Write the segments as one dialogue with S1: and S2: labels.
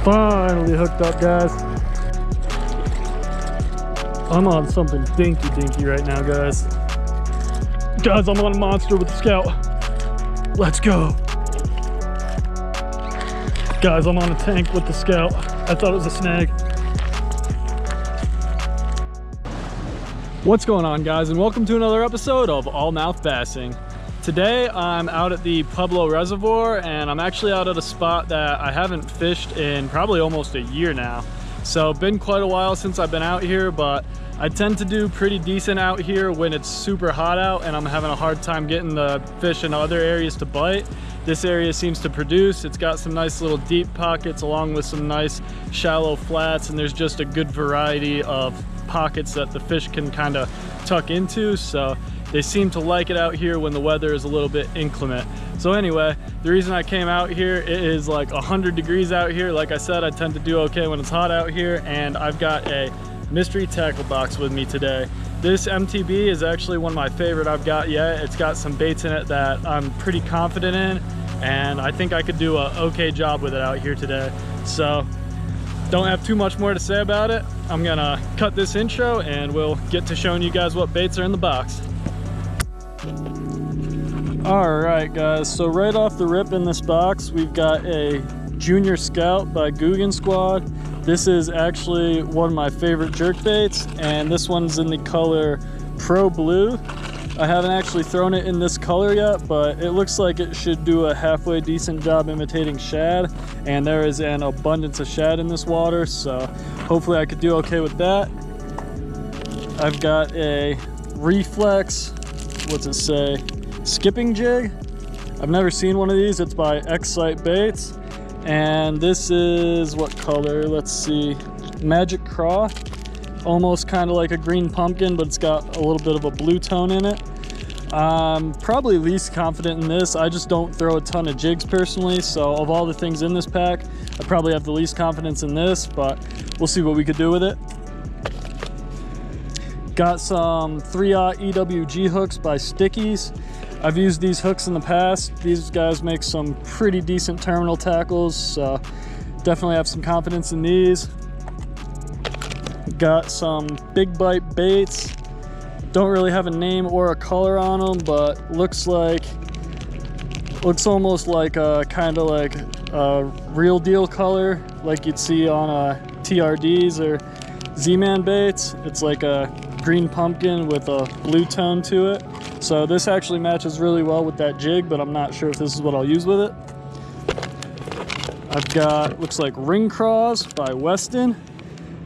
S1: Finally hooked up, guys. I'm on something dinky right now, guys. Guys, I'm on a monster with the Scout. Let's go. Guys, I'm on a tank with the Scout. I thought it was a snag. What's going on, guys, and welcome to another episode of All Mouth Bassing. Today I'm out at the Pueblo Reservoir, and I'm actually out at a spot that I haven't fished in probably almost a year now. So been quite a while since I've been out here, but I tend to do pretty decent out here when it's super hot out and I'm having a hard time getting the fish in other areas to bite. This area seems to produce. It's got some nice little deep pockets along with some nice shallow flats, and there's just a good variety of pockets that the fish can kind of tuck into. So they seem to like it out here when the weather is a little bit inclement. So anyway, the reason I came out here, it is like 100 degrees out here. Like I said, I tend to do okay when it's hot out here, and I've got a Mystery Tackle Box with me today. This MTB is actually one of my favorite I've got yet. It's got some baits in it that I'm pretty confident in, and I think I could do a okay job with it out here today. So don't have too much more to say about it. I'm gonna cut this intro and we'll get to showing you guys what baits are in the box. All right, guys, so right off the rip in this box, we've got a Junior Scout by Guggen Squad. This is actually one of my favorite jerk baits, and this one's in the color Pro Blue. I haven't actually thrown it in this color yet, but it looks like it should do a halfway decent job imitating shad, and there is an abundance of shad in this water, so hopefully I could do okay with that. I've got a Reflex, what's it say, skipping jig. I've never seen one of these. It's by X-Sight Baits, and this is what color? Let's see, Magic Craw. Almost kind of like a green pumpkin, but it's got a little bit of a blue tone in it. I'm probably least confident in this. I just don't throw a ton of jigs personally, so of all the things in this pack, I probably have the least confidence in this, but we'll see what we could do with it. Got some 3/0 EWG hooks by Stickies. I've used these hooks in the past. These guys make some pretty decent terminal tackles, so definitely have some confidence in these. Got some big bite baits. Don't really have a name or a color on them, but looks almost like a kind of like a real deal color, like you'd see on TRDs or Z-Man baits. It's like a green pumpkin with a blue tone to it. So this actually matches really well with that jig, but I'm not sure if this is what I'll use with it. I've got, looks like Ring Craws by Weston.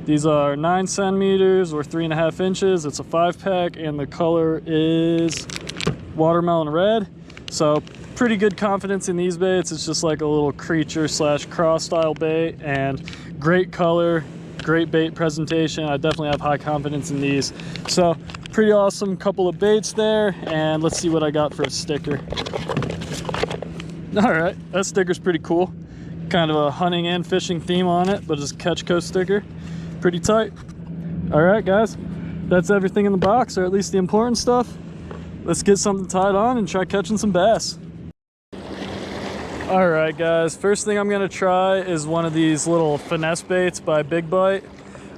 S1: These are 9 centimeters or 3.5 inches. It's a 5-pack, and the color is watermelon red. So pretty good confidence in these baits. It's just like a little creature / craw style bait, and great color, great bait presentation. I definitely have high confidence in these. So pretty awesome couple of baits there, and let's see what I got for a sticker. All right, that sticker's pretty cool. Kind of a hunting and fishing theme on it, but it's a Catch Coast sticker. Pretty tight. All right, guys, that's everything in the box, or at least the important stuff. Let's get something tied on and try catching some bass. All right, guys, first thing I'm gonna try is one of these little finesse baits by Big Bite.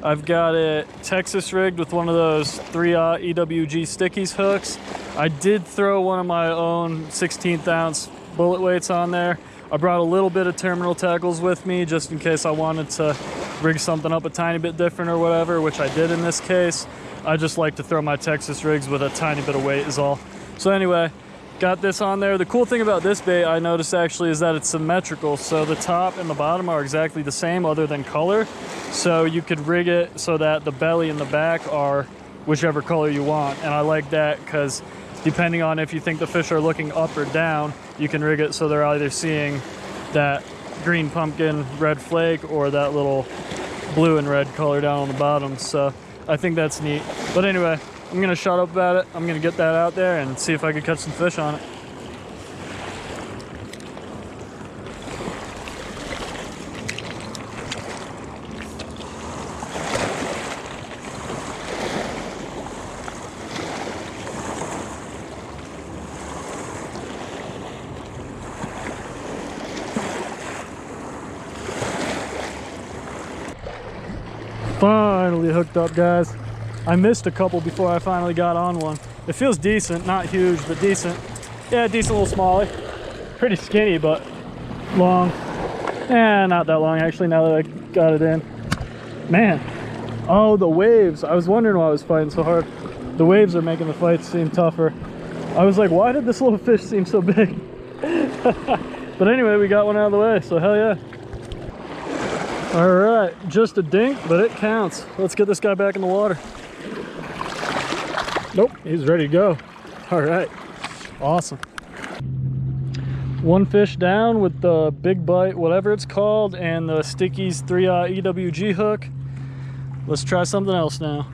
S1: I've got it Texas rigged with one of those 3/0 EWG Stickies hooks. I did throw one of my own 16th ounce bullet weights on there. I brought a little bit of terminal tackles with me just in case I wanted to rig something up a tiny bit different or whatever, which I did in this case. I just like to throw my Texas rigs with a tiny bit of weight is all. So anyway, got this on there. The cool thing about this bait I noticed actually is that it's symmetrical. So the top and the bottom are exactly the same other than color. So you could rig it so that the belly and the back are whichever color you want. And I like that because depending on if you think the fish are looking up or down, you can rig it so they're either seeing that green pumpkin red flake or that little blue and red color down on the bottom. So I think that's neat. But anyway, I'm gonna shut up about it. I'm gonna get that out there and see if I can catch some fish on it. Finally hooked up, guys. I missed a couple before I finally got on one. It feels decent, not huge, but decent. Yeah, decent little smallie. Pretty skinny, but long. Eh, not that long actually, now that I got it in. Man, oh, the waves. I was wondering why I was fighting so hard. The waves are making the fight seem tougher. I was like, why did this little fish seem so big? But anyway, we got one out of the way, so hell yeah. All right, just a dink, but it counts. Let's get this guy back in the water. Nope, he's ready to go. All right, awesome. One fish down with the big bite, whatever it's called, and the Sticky's 3/0 EWG hook. Let's try something else now.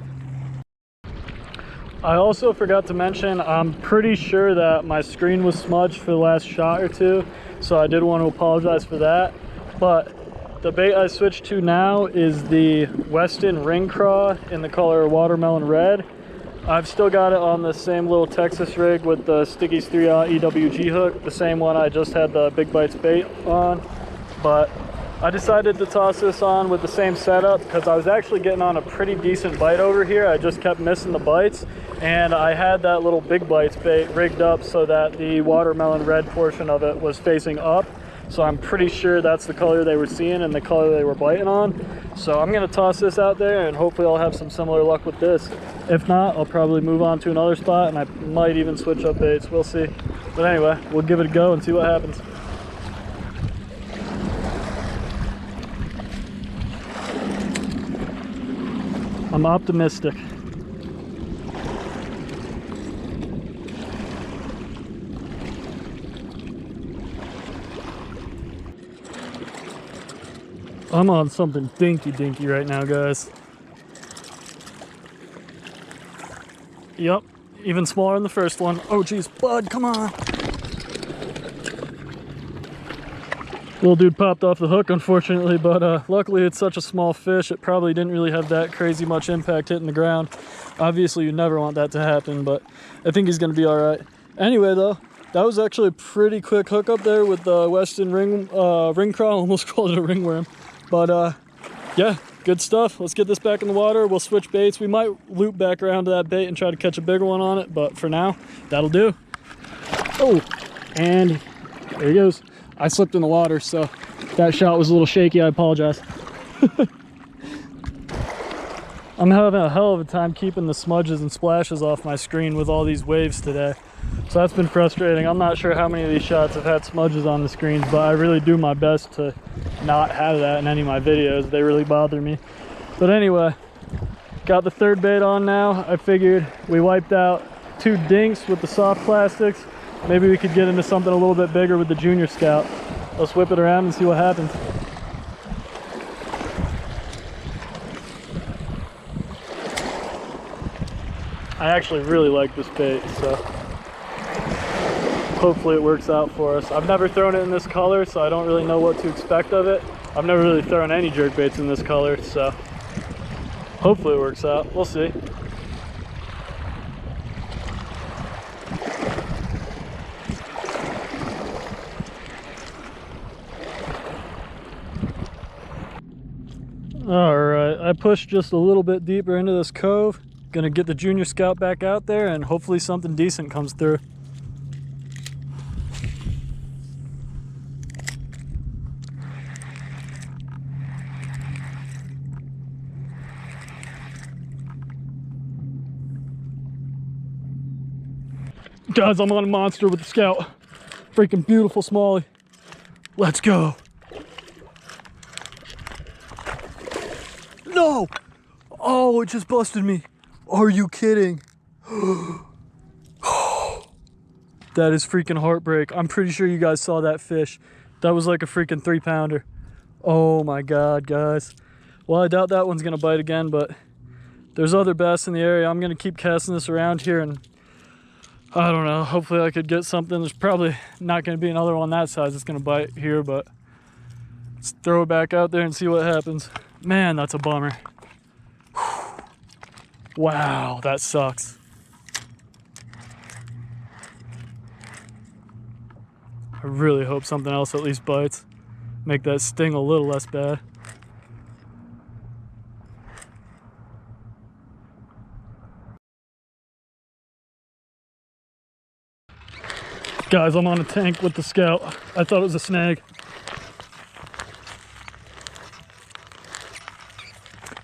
S1: I also forgot to mention, I'm pretty sure that my screen was smudged for the last shot or two, so I did want to apologize for that. But the bait I switched to now is the Weston Ring Craw in the color Watermelon Red. I've still got it on the same little Texas rig with the Sticky's 3/0 EWG hook, the same one I just had the Big Bites bait on. But I decided to toss this on with the same setup because I was actually getting on a pretty decent bite over here. I just kept missing the bites, and I had that little Big Bites bait rigged up so that the Watermelon Red portion of it was facing up. So I'm pretty sure that's the color they were seeing and the color they were biting on. So I'm gonna toss this out there and hopefully I'll have some similar luck with this. If not, I'll probably move on to another spot and I might even switch up baits, we'll see. But anyway, we'll give it a go and see what happens. I'm optimistic. I'm on something dinky right now, guys. Yep, even smaller than the first one. Oh geez, bud, come on. Little dude popped off the hook, unfortunately, but luckily it's such a small fish, it probably didn't really have that crazy much impact hitting the ground. Obviously, you never want that to happen, but I think he's gonna be all right. Anyway, though, that was actually a pretty quick hook up there with the Weston Ring Craw. Almost called it a ringworm. But yeah, good stuff. Let's get this back in the water. We'll switch baits. We might loop back around to that bait and try to catch a bigger one on it, but for now, that'll do. Oh, and there he goes. I slipped in the water, so that shot was a little shaky. I apologize. I'm having a hell of a time keeping the smudges and splashes off my screen with all these waves today. So that's been frustrating. I'm not sure how many of these shots have had smudges on the screens, but I really do my best to not have that in any of my videos. They really bother me. But anyway, got the third bait on now. I figured we wiped out 2 dinks with the soft plastics. Maybe we could get into something a little bit bigger with the Junior Scout. Let's whip it around and see what happens. I actually really like this bait, so hopefully it works out for us. I've never thrown it in this color, so I don't really know what to expect of it. I've never really thrown any jerk baits in this color, so hopefully it works out. We'll see. All right, I pushed just a little bit deeper into this cove. Gonna get the Junior Scout back out there and hopefully something decent comes through. Guys, I'm on a monster with the Scout. Freaking beautiful smallie. Let's go. No! Oh, it just busted me. Are you kidding? That is freaking heartbreak. I'm pretty sure you guys saw that fish. That was like a freaking 3-pounder. Oh my God, guys. Well, I doubt that one's gonna bite again, but there's other bass in the area. I'm gonna keep casting this around here and I don't know, hopefully I could get something. There's probably not gonna be another one that size that's gonna bite here, but let's throw it back out there and see what happens. Man, that's a bummer. Wow, that sucks. I really hope something else at least bites. Make that sting a little less bad. Guys, I'm on a tank with the Scout. I thought it was a snag.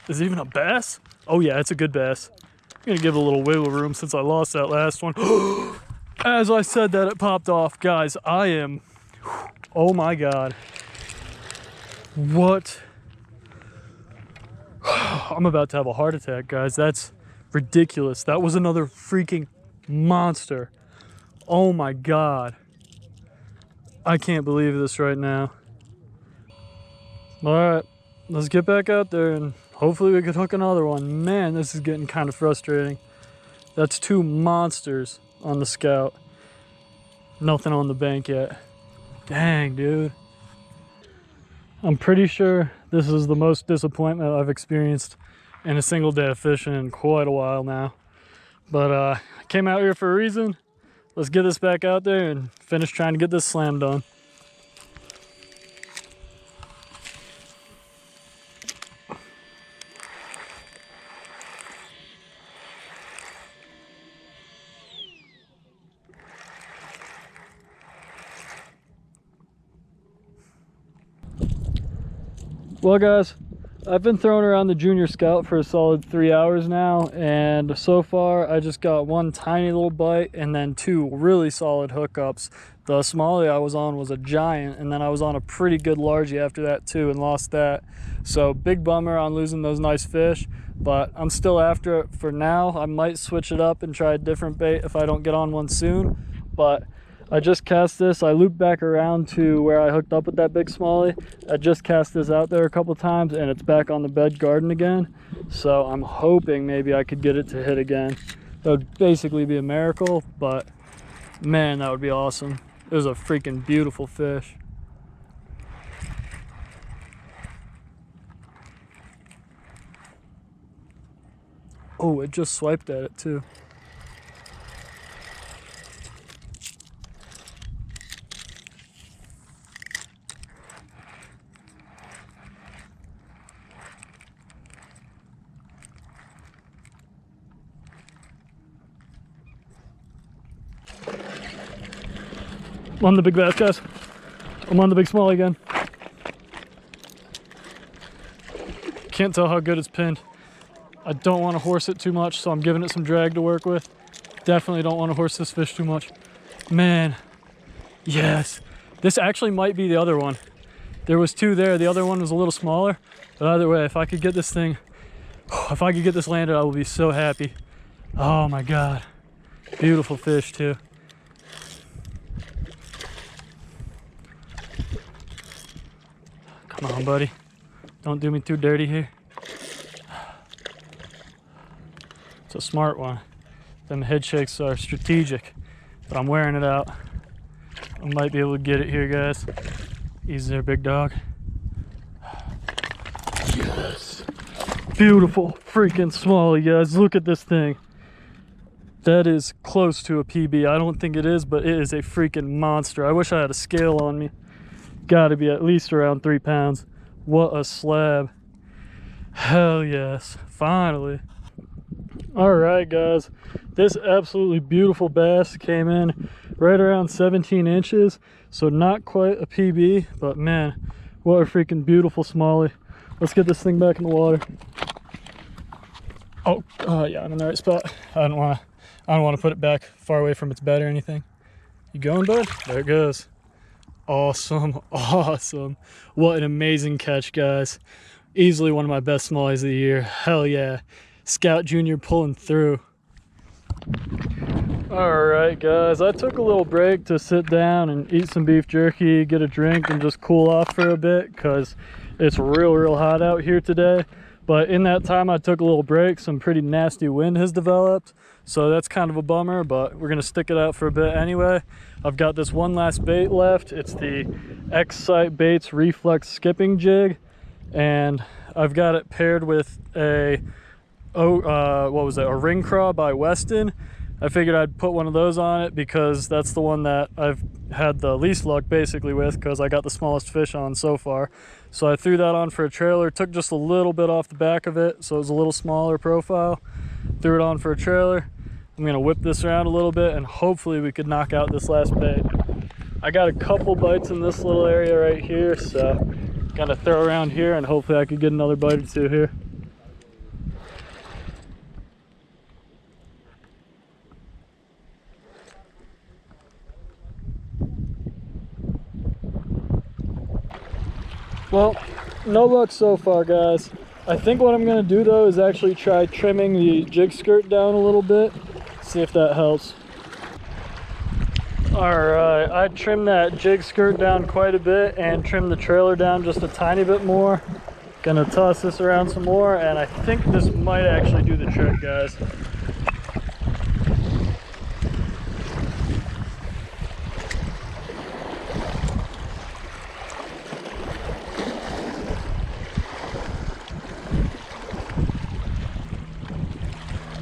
S1: Is it even a bass? Oh yeah, it's a good bass. I'm gonna give it a little wiggle room since I lost that last one. As I said that, it popped off. Guys, I am, oh my God. What? I'm about to have a heart attack, guys. That's ridiculous. That was another freaking monster. Oh my God. I can't believe this right now. All right, let's get back out there and hopefully we could hook another one. Man, this is getting kind of frustrating. That's 2 monsters on the Scout. Nothing on the bank yet. Dang, dude. I'm pretty sure this is the most disappointment I've experienced in a single day of fishing in quite a while now. But I came out here for a reason. Let's get this back out there and finish trying to get this slam done. Well guys, I've been throwing around the Junior Scout for a solid 3 hours now, and so far I just got 1 tiny little bite and then 2 really solid hookups. The smallie I was on was a giant, and then I was on a pretty good largie after that too and lost that. So big bummer on losing those nice fish, but I'm still after it for now. I might switch it up and try a different bait if I don't get on one soon, but I just cast this. I looped back around to where I hooked up with that big smallie. I just cast this out there a couple times and it's back on the bed garden again. So I'm hoping maybe I could get it to hit again. That would basically be a miracle, but man, that would be awesome. It was a freaking beautiful fish. Oh, it just swiped at it too. I'm on the big bass, guys. I'm on the big smallie again. Can't tell how good it's pinned. I don't want to horse it too much, so I'm giving it some drag to work with. Definitely don't want to horse this fish too much. Man, yes. This actually might be the other one. There was 2 there. The other one was a little smaller. But either way, if I could get this thing, if I could get this landed, I will be so happy. Oh my God. Beautiful fish too. Come on, buddy. Don't do me too dirty here. It's a smart one. Them head shakes are strategic, but I'm wearing it out. I might be able to get it here, guys. Easy there, big dog. Yes. Beautiful freaking smallie, guys. Look at this thing. That is close to a PB. I don't think it is, but it is a freaking monster. I wish I had a scale on me. Gotta be at least around 3 pounds. What a slab. Hell yes, finally. All right, guys, this absolutely beautiful bass came in right around 17 inches, so not quite a PB, but man, what a freaking beautiful smallie. Let's get this thing back in the water. Oh, yeah, I'm in the right spot. I don't want to put it back far away from its bed or anything. You going, bud? There it goes. Awesome, awesome. What an amazing catch, guys. Easily one of my best smallies of the year. Hell yeah. Scout Junior pulling through. All right, guys, I took a little break to sit down and eat some beef jerky, get a drink, and just cool off for a bit because it's real hot out here today. But in that time I took a little break, some pretty nasty wind has developed, so that's kind of a bummer, but we're gonna stick it out for a bit anyway. I've got this one last bait left. It's the X-Sight Baits Reflex Skipping Jig, and I've got it paired with a ring craw by Weston. I figured I'd put one of those on it because that's the one that I've had the least luck basically with, because I got the smallest fish on so far. So I threw that on for a trailer, took just a little bit off the back of it, so it was a little smaller profile. Threw it on for a trailer. I'm gonna whip this around a little bit and hopefully we could knock out this last bait. I got a couple bites in this little area right here, so gotta throw around here and hopefully I could get another bite or two here. Well, no luck so far, guys. I think what I'm gonna do though is actually try trimming the jig skirt down a little bit, see if that helps. Alright, I trimmed that jig skirt down quite a bit and trimmed the trailer down just a tiny bit more. Gonna toss this around some more, and I think this might actually do the trick, guys.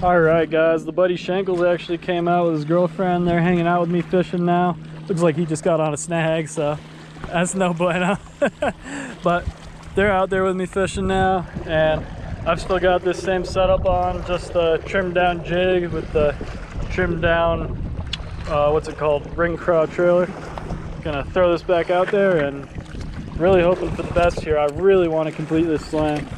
S1: Alright guys, the buddy Shankles actually came out with his girlfriend. They're hanging out with me fishing now. Looks like he just got on a snag, so that's no bueno. But they're out there with me fishing now, and I've still got this same setup on, just the trimmed down jig with the trimmed down, what's it called, ring craw trailer. Gonna throw this back out there and really hoping for the best here. I really want to complete this slam.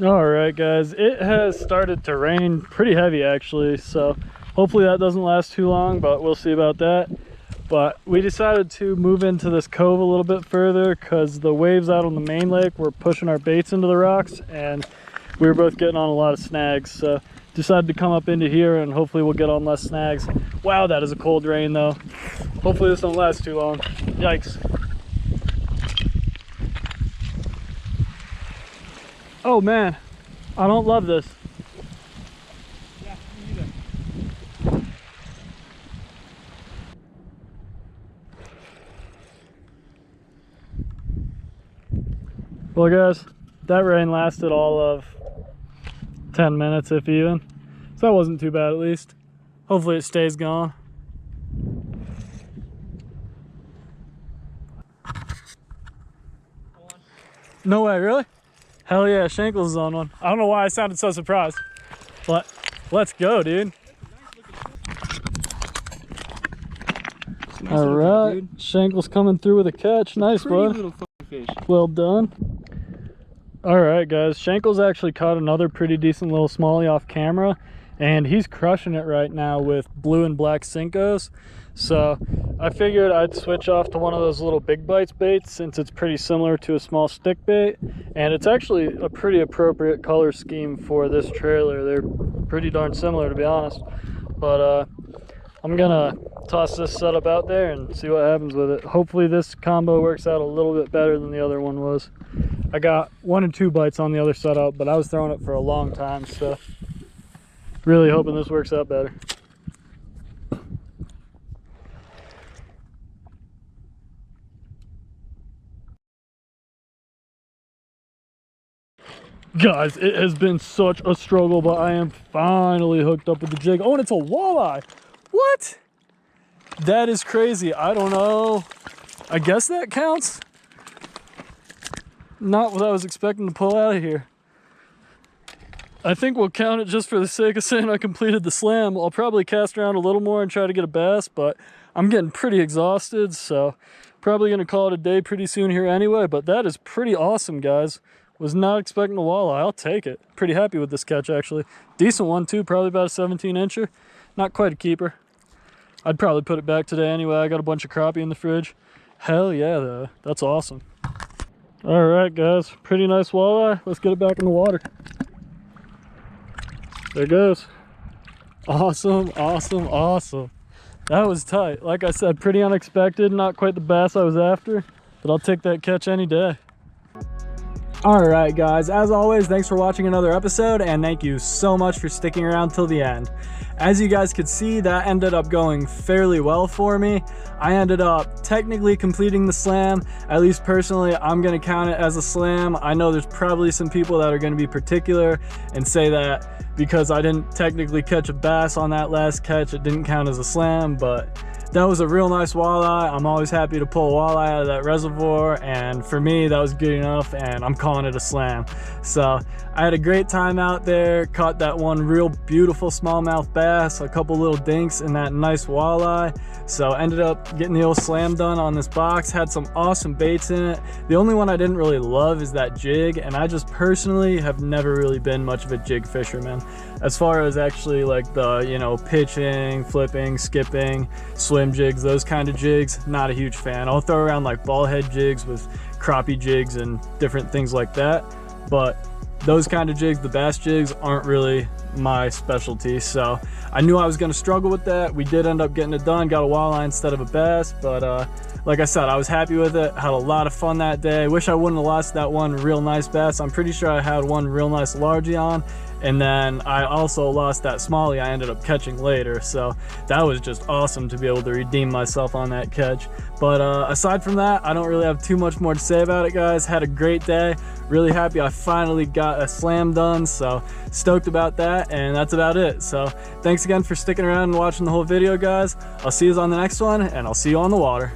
S1: Alright guys, it has started to rain pretty heavy actually, so hopefully that doesn't last too long, but we'll see about that. But we decided to move into this cove a little bit further because the waves out on the main lake were pushing our baits into the rocks and we were both getting on a lot of snags, so decided to come up into here and hopefully we'll get on less snags. Wow, that is a cold rain though. Hopefully this don't last too long. Yikes. Oh man, I don't love this.
S2: Yeah, me either.
S1: Well guys, that rain lasted all of 10 minutes if even. So that wasn't too bad at least. Hopefully it stays going. No way, really? Hell yeah, Shankles is on one. I don't know why I sounded so surprised, but let's go, dude.
S2: Nice
S1: All right, Shankles coming through with a catch. Nice, bud.
S2: Little fish.
S1: Well done. All right, guys. Shankles actually caught another pretty decent little smallie off camera, and he's crushing it right now with blue and black Cincos. So I figured I'd switch off to one of those little big bites baits since it's pretty similar to a small stick bait, and it's actually a pretty appropriate color scheme for this trailer. They're pretty darn similar, to be honest. But I'm gonna toss this setup out there and see what happens with it. Hopefully this combo works out a little bit better than the other one was. I got 1 or 2 bites on the other setup, but I was throwing it for a long time, so really hoping this works out better. Guys, it has been such a struggle, but I am finally hooked up with the jig. Oh, and it's a walleye. What? That is crazy. I don't know. I guess that counts. Not what I was expecting to pull out of here. I think we'll count it just for the sake of saying I completed the slam. I'll probably cast around a little more and try to get a bass, but I'm getting pretty exhausted, so probably going to call it a day pretty soon here anyway. But that is pretty awesome, guys. Was not expecting a walleye. I'll take it. Pretty happy with this catch, actually. Decent one, too. Probably about a 17-incher. Not quite a keeper. I'd probably put it back today anyway. I got a bunch of crappie in the fridge. Hell yeah, though. That's awesome. All right, guys. Pretty nice walleye. Let's get it back in the water. There it goes. Awesome, awesome, awesome. That was tight. Like I said, pretty unexpected. Not quite the bass I was after, but I'll take that catch any day. Alright guys, as always, thanks for watching another episode, and thank you so much for sticking around till the end. As you guys could see, that ended up going fairly well for me. I ended up technically completing the slam. At least personally, I'm going to count it as a slam. I know there's probably some people that are going to be particular and say that because I didn't technically catch a bass on that last catch, it didn't count as a slam, but that was a real nice walleye. I'm always happy to pull a walleye out of that reservoir, and for me that was good enough, and I'm calling it a slam. So I had a great time out there, caught that one real beautiful smallmouth bass, a couple little dinks, and that nice walleye. So ended up getting the old slam done on this box. Had some awesome baits in it. The only one I didn't really love is that jig, and I just personally have never really been much of a jig fisherman. As far as actually like the, you know, pitching, flipping, skipping, swim jigs, those kind of jigs, not a huge fan. I'll throw around like ball head jigs with crappie jigs and different things like that, but those kind of jigs, the bass jigs, aren't really my specialty. So I knew I was going to struggle with that. We did end up getting it done, got a walleye instead of a bass, but like I said, I was happy with it, had a lot of fun that day. Wish I wouldn't have lost that one real nice bass. I'm pretty sure I had one real nice largie on, and then I also lost that smallie I ended up catching later. So that was just awesome to be able to redeem myself on that catch. But aside from that, I don't really have too much more to say about it, guys. Had a great day. Really happy I finally got a slam done, so stoked about that, and that's about it. So thanks again for sticking around and watching the whole video, guys. I'll see you on the next one, and I'll see you on the water.